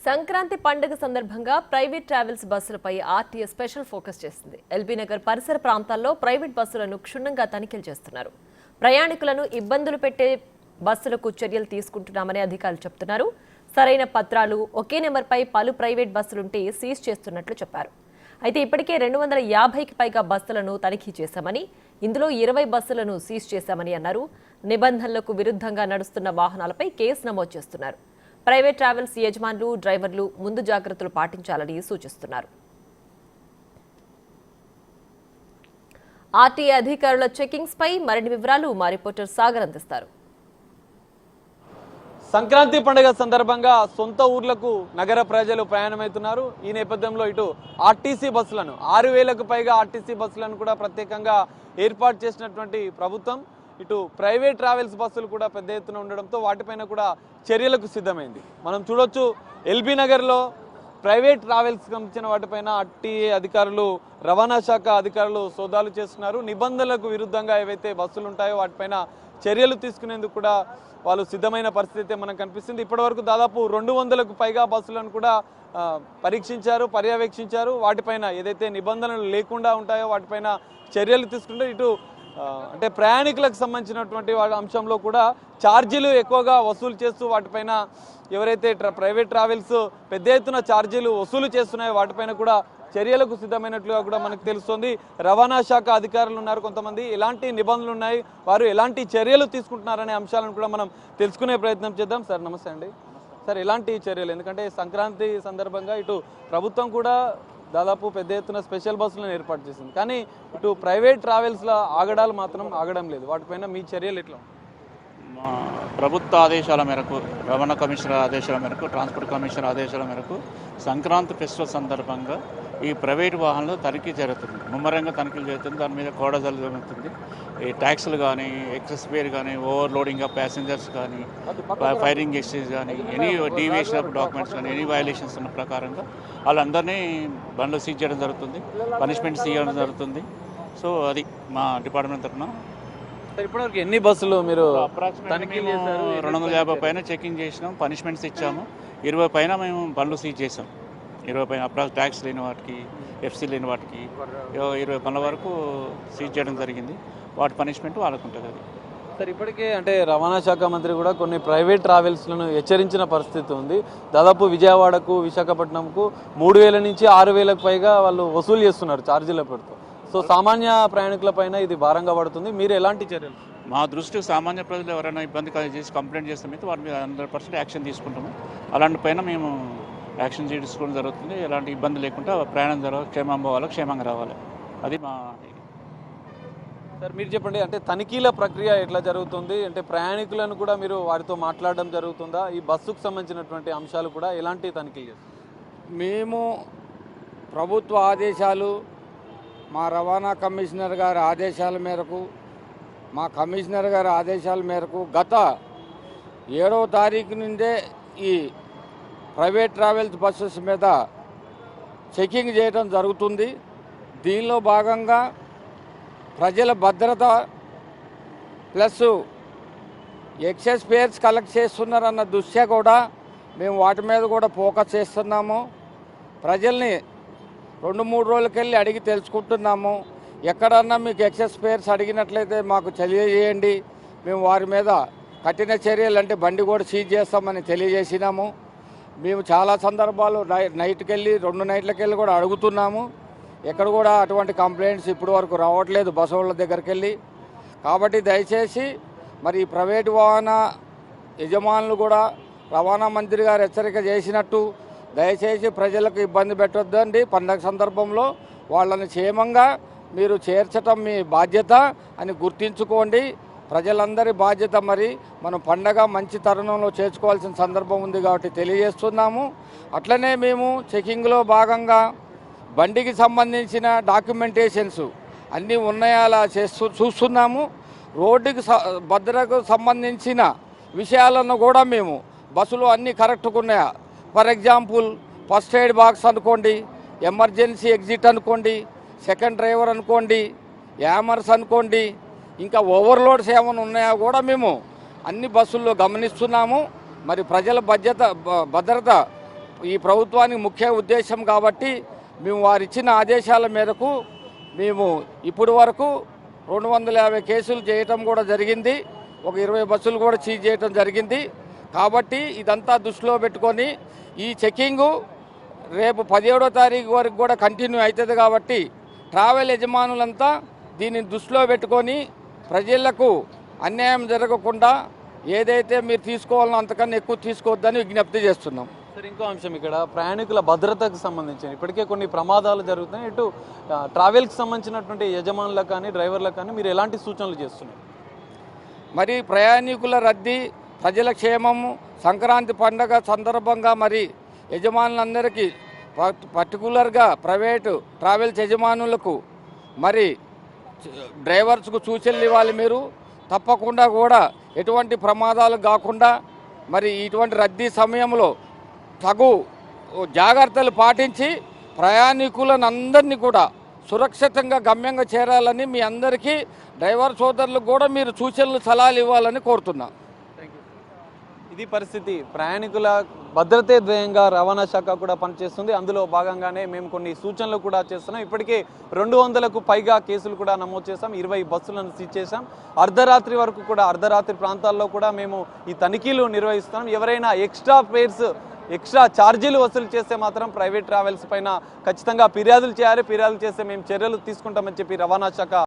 సంక్రాంతి పండుగ సందర్భంగా private travels బస్సులపై ఆర్టీఏ స్పెషల్ ఫోకస్ చేసింది. ఎల్బీ నగర్ పరిసర ప్రాంతాల్లో ప్రైవేట్ బస్సులను క్షుణ్ణంగా తనిఖీలు చేస్తున్నారు. ప్రయాణికులను ఇబ్బందులు పెట్టే బస్సులకు చర్యలు తీసుకుంటున్నామని అధికారులు చెబుతున్నారు. సరైన పత్రాలు, ఒకే నెంబర్పై పలు ప్రైవేట్ బస్సులుంటే సీజ్ చేస్తున్నట్లు చెప్పారు. అయితే ఇప్పటికే 250కి పైగా బస్సులను తనిఖీ చేశామని, ఇందులో 20 బస్సులను సీజ్ చేశామని అన్నారు. నిబంధనలకు విరుద్ధంగా నడుస్తున్న వాహనాలపై కేసు నమోదు చేస్తున్నారు. ప్రైవేట్ ట్రావెల్స్ యజమానులు, డ్రైవర్లు ముందు జాగ్రత్తలు పాటించాలని సూచిస్తున్నారు. ఆర్టీఏ అధికారుల చెకింగ్స్ పై మరిన్ని వివరాలు మా రిపోర్టర్ సాగర్ అందిస్తారు. సంక్రాంతి పండుగ సందర్భంగా సొంత ఊర్లకు నగర ప్రజలు ప్రయాణమవుతున్నారు. ఈ నేపథ్యంలో ఇటు ఆర్టీసీ బస్సులను 6000కు పైగా ఆర్టీసీ బస్సులను కూడా ప్రత్యేకంగా ఏర్పాటు చేసినటువంటి ప్రభుత్వం ఇటు ప్రైవేట్ ట్రావెల్స్ బస్సులు కూడా పెద్ద ఎత్తున ఉండడంతో వాటిపైన కూడా చర్యలకు సిద్ధమైంది. మనం చూడొచ్చు, ఎల్బీ నగర్లో ప్రైవేట్ ట్రావెల్స్ సంబంధించిన వాటిపైన ఆర్టీఏ అధికారులు, రవాణా శాఖ అధికారులు సోదాలు చేస్తున్నారు. నిబంధనలకు విరుద్ధంగా ఏవైతే బస్సులు ఉంటాయో వాటిపైన చర్యలు తీసుకునేందుకు కూడా వాళ్ళు సిద్ధమైన పరిస్థితి మనకు కనిపిస్తుంది. ఇప్పటివరకు దాదాపు 200కు పైగా బస్సులను కూడా పరీక్షించారు, పర్యవేక్షించారు. వాటిపైన ఏదైతే నిబంధనలు లేకుండా ఉంటాయో వాటిపైన చర్యలు తీసుకుంటే ఇటు అంటే ప్రయాణికులకు సంబంధించినటువంటి అంశంలో కూడా ఛార్జీలు ఎక్కువగా వసూలు చేస్తూ వాటిపైన ఎవరైతే ప్రైవేట్ ట్రావెల్స్ పెద్ద ఎత్తున ఛార్జీలు వసూలు చేస్తున్నాయో వాటిపైన కూడా చర్యలకు సిద్ధమైనట్లుగా కూడా మనకు తెలుస్తుంది. రవాణా శాఖ అధికారులు ఉన్నారు కొంతమంది, ఎలాంటి నిబంధనలు ఉన్నాయి, వారు ఎలాంటి చర్యలు తీసుకుంటున్నారనే అంశాలను కూడా మనం తెలుసుకునే ప్రయత్నం చేద్దాం. సార్ నమస్తే అండి. సార్ ఎలాంటి చర్యలు, ఎందుకంటే సంక్రాంతి సందర్భంగా ఇటు ప్రభుత్వం కూడా దాదాపు పెద్ద ఎత్తున స్పెషల్ బస్సులను ఏర్పాటు చేసింది, కానీ ఇటు ప్రైవేట్ ట్రావెల్స్లో ఆగడాలు మాత్రం ఆగడం లేదు. వాటిపైన మీ చర్యలు ఎట్లా? ప్రభుత్వ ఆదేశాల మేరకు, రవాణా కమిషనర్ ఆదేశాల మేరకు, ట్రాన్స్పోర్ట్ కమిషనర్ ఆదేశాల మేరకు సంక్రాంతి ఫెస్టివల్ సందర్భంగా ఈ ప్రైవేట్ వాహనాలు తనిఖీ జరుగుతుంది. ముమ్మరంగా తనిఖీలు జరుగుతుంది. దాని మీద కోడజలు జరుగుతుంది. ఈ ట్యాక్సులు కానీ, ఎక్సెస్ ఫేర్ కానీ, ఓవర్లోడింగ్ ఆఫ్ ప్యాసింజర్స్ కానీ, ఫైరింగ్ ఎక్సైజ్ కానీ, ఎనీ డీవియేషన్ ఆఫ్ డాక్యుమెంట్స్ కానీ, ఎనీ వయలేషన్స్ ఉన్న ప్రకారంగా వాళ్ళందరినీ బండ్లు సీజ్ చేయడం జరుగుతుంది, పనిష్మెంట్ చేయడం జరుగుతుంది. సో అది మా డిపార్ట్మెంట్ తరఫున. ఇప్పటివరకు ఎన్ని బస్సులు మీరు తనిఖీ చేశారు? 250 పైన చెకింగ్ చేసినాం, పనిష్మెంట్స్ ఇచ్చాము. 20 పైన మేము బండ్లు సీజ్ చేసాం. 20 పైన అప్రాక్స్ ట్యాక్స్ లేని వాటికి, ఎఫ్సీ లేని వాటికి 20 పనుల వరకు సీజ్ చేయడం జరిగింది. వాటి పనిష్మెంట్ వాళ్ళకు ఉంటుంది. అది సార్ ఇప్పటికే అంటే రవాణా శాఖ మంత్రి కూడా కొన్ని ప్రైవేట్ ట్రావెల్స్లను హెచ్చరించిన పరిస్థితి ఉంది. దాదాపు విజయవాడకు, విశాఖపట్నంకు 3000 నుంచి 6000కు పైగా వాళ్ళు వసూలు చేస్తున్నారు ఛార్జీల పేరుతో. సో సామాన్య ప్రయాణికుల పైన ఇది భారంగా పడుతుంది. మీరు ఎలాంటి చర్యలు? మా దృష్టికి సామాన్య ప్రజలు ఎవరైనా ఇబ్బంది చేసి కంప్లైంట్ చేస్తే వాటి మీద 100% యాక్షన్ తీసుకుంటాము. అలాంటి పైన మేము యాక్షన్ తీసుకోవడం జరుగుతుంది. ఎలాంటి ఇబ్బంది లేకుండా ప్రయాణం జరగాలి, క్షేమం పోవాలి, క్షేమంగా రావాలి. అది మా. సార్ మీరు చెప్పండి, అంటే తనిఖీల ప్రక్రియ ఎట్లా జరుగుతుంది? అంటే ప్రయాణికులను కూడా మీరు వారితో మాట్లాడడం జరుగుతుందా? ఈ బస్సుకు సంబంధించినటువంటి అంశాలు కూడా ఎలాంటి తనిఖీలు చేస్తారు? మేము ప్రభుత్వ ఆదేశాలు, మా రవాణా కమిషనర్ గారి ఆదేశాల మేరకు, మా కమిషనర్ గారి ఆదేశాల మేరకు గత 7వ తారీఖు నుండే ఈ ప్రైవేట్ ట్రావెల్స్ బస్సెస్ మీద చెకింగ్ చేయడం జరుగుతుంది. దీనిలో భాగంగా ప్రజల భద్రత ప్లస్ ఎక్సెస్ ఫేర్స్ కలెక్ట్ చేస్తున్నారన్న దృష్ట్యా కూడా మేము వాటి మీద కూడా ఫోకస్ చేస్తున్నాము. ప్రజల్ని 2-3 రోజులకెళ్ళి అడిగి తెలుసుకుంటున్నాము. ఎక్కడన్నా మీకు ఎక్సెస్ ఫేర్స్ అడిగినట్లయితే మాకు తెలియజేయండి, మేము వారి మీద కఠిన చర్యలు అంటే బండి కూడా సీజ్ చేస్తామని తెలియజేసినాము. మేము చాలా సందర్భాలు నైట్కి వెళ్ళి 2 నైట్లకి వెళ్ళి కూడా అడుగుతున్నాము. ఎక్కడ కూడా అటువంటి కంప్లైంట్స్ ఇప్పటి వరకు రావట్లేదు బస్సు వాళ్ళ దగ్గరికి వెళ్ళి. కాబట్టి దయచేసి మరి ప్రైవేటు వాహన యజమానులు కూడా రవాణా మంత్రి గారు హెచ్చరిక చేసినట్టు దయచేసి ప్రజలకు ఇబ్బంది పెట్టొద్దండి. పండగ సందర్భంలో వాళ్ళని క్షేమంగా మీరు చేర్చటం మీ బాధ్యత అని గుర్తించుకోండి. ప్రజలందరి బాధ్యత. మరి మనం పండగ మంచి తరుణంలో చేర్చుకోవాల్సిన సందర్భం ఉంది కాబట్టి తెలియజేస్తున్నాము. అట్లనే మేము చెకింగ్లో భాగంగా బండికి సంబంధించిన డాక్యుమెంటేషన్స్ అన్నీ ఉన్నాయా అలా చూస్తున్నాము. రోడ్డుకి భద్రతకు సంబంధించిన విషయాలను కూడా మేము బస్సులో అన్నీ కరెక్ట్గా ఉన్నాయా, for example first aid box అనుకోండి, ఎమర్జెన్సీ ఎగ్జిట్ అనుకోండి, సెకండ్ డ్రైవర్ అనుకోండి, యామర్స్ అనుకోండి, ఇంకా ఓవర్లోడ్స్ ఏమైనా ఉన్నాయా కూడా మేము అన్ని బస్సుల్లో గమనిస్తున్నాము. మరి ప్రజల భద్రత ఈ ప్రభుత్వానికి ముఖ్య ఉద్దేశం కాబట్టి మేము వారిచ్చిన ఆదేశాల మేరకు మేము ఇప్పటి వరకు 250 కేసులు చేయటం కూడా జరిగింది. ఒక 20 బస్సులు కూడా సీజ్ చేయటం జరిగింది. కాబట్టి ఇదంతా దృష్టిలో పెట్టుకొని ఈ చెకింగు రేపు 17వ తారీఖు వరకు కూడా కంటిన్యూ అవుతుంది. కాబట్టి ట్రావెల్ యజమానులంతా దీన్ని దృష్టిలో పెట్టుకొని ప్రజలకు అన్యాయం జరగకుండా ఏదైతే మీరు తీసుకోవాలనో అంతకన్నా ఎక్కువ తీసుకోవద్దని విజ్ఞప్తి చేస్తున్నాం. సార్, ఇంకో అంశం ఇక్కడ ప్రయాణికుల భద్రతకు సంబంధించి ఇప్పటికే కొన్ని ప్రమాదాలు జరుగుతున్నాయి. ఇటు ట్రావెల్కి సంబంధించినటువంటి యజమానులకు కానీ డ్రైవర్లకు కానీ మీరు ఎలాంటి సూచనలు చేస్తున్నారు? మరి ప్రయాణికుల రద్దీ, ప్రజల క్షేమము, సంక్రాంతి పండగ సందర్భంగా మరి యజమానులందరికీ పర్టికులర్గా ప్రైవేటు ట్రావెల్స్ యజమానులకు మరి డ్రైవర్స్కు సూచనలు ఇవ్వాలి. మీరు తప్పకుండా కూడా ఎటువంటి ప్రమాదాలు కాకుండా మరి ఇటువంటి రద్దీ సమయంలో తగు జాగ్రత్తలు పాటించి ప్రయాణికులను అందరినీ కూడా సురక్షితంగా గమ్యంగా చేరాలని మీ అందరికీ డ్రైవర్ సోదరులకు కూడా మీరు సూచనలు సలహాలు ఇవ్వాలని కోరుతున్నా. ఇది పరిస్థితి. ప్రయాణికుల భద్రతే ధ్యేయంగా రవాణా శాఖ కూడా పనిచేస్తుంది. అందులో భాగంగానే మేము కొన్ని సూచనలు కూడా చేస్తున్నాం. ఇప్పటికే 200కు పైగా కేసులు కూడా నమోదు చేశాం. 20 బస్సులను సీజ్ చేశాం. అర్ధరాత్రి వరకు కూడా అర్ధరాత్రి ప్రాంతాల్లో కూడా మేము ఈ తనిఖీలు నిర్వహిస్తున్నాం. ఎవరైనా ఎక్స్ట్రా ఛార్జీలు వసూలు చేస్తే మాత్రం ప్రైవేట్ ట్రావెల్స్ పైన ఖచ్చితంగా ఫిర్యాదులు చేయాలి. ఫిర్యాదులు చేస్తే మేము చర్యలు తీసుకుంటామని చెప్పి రవాణా శాఖ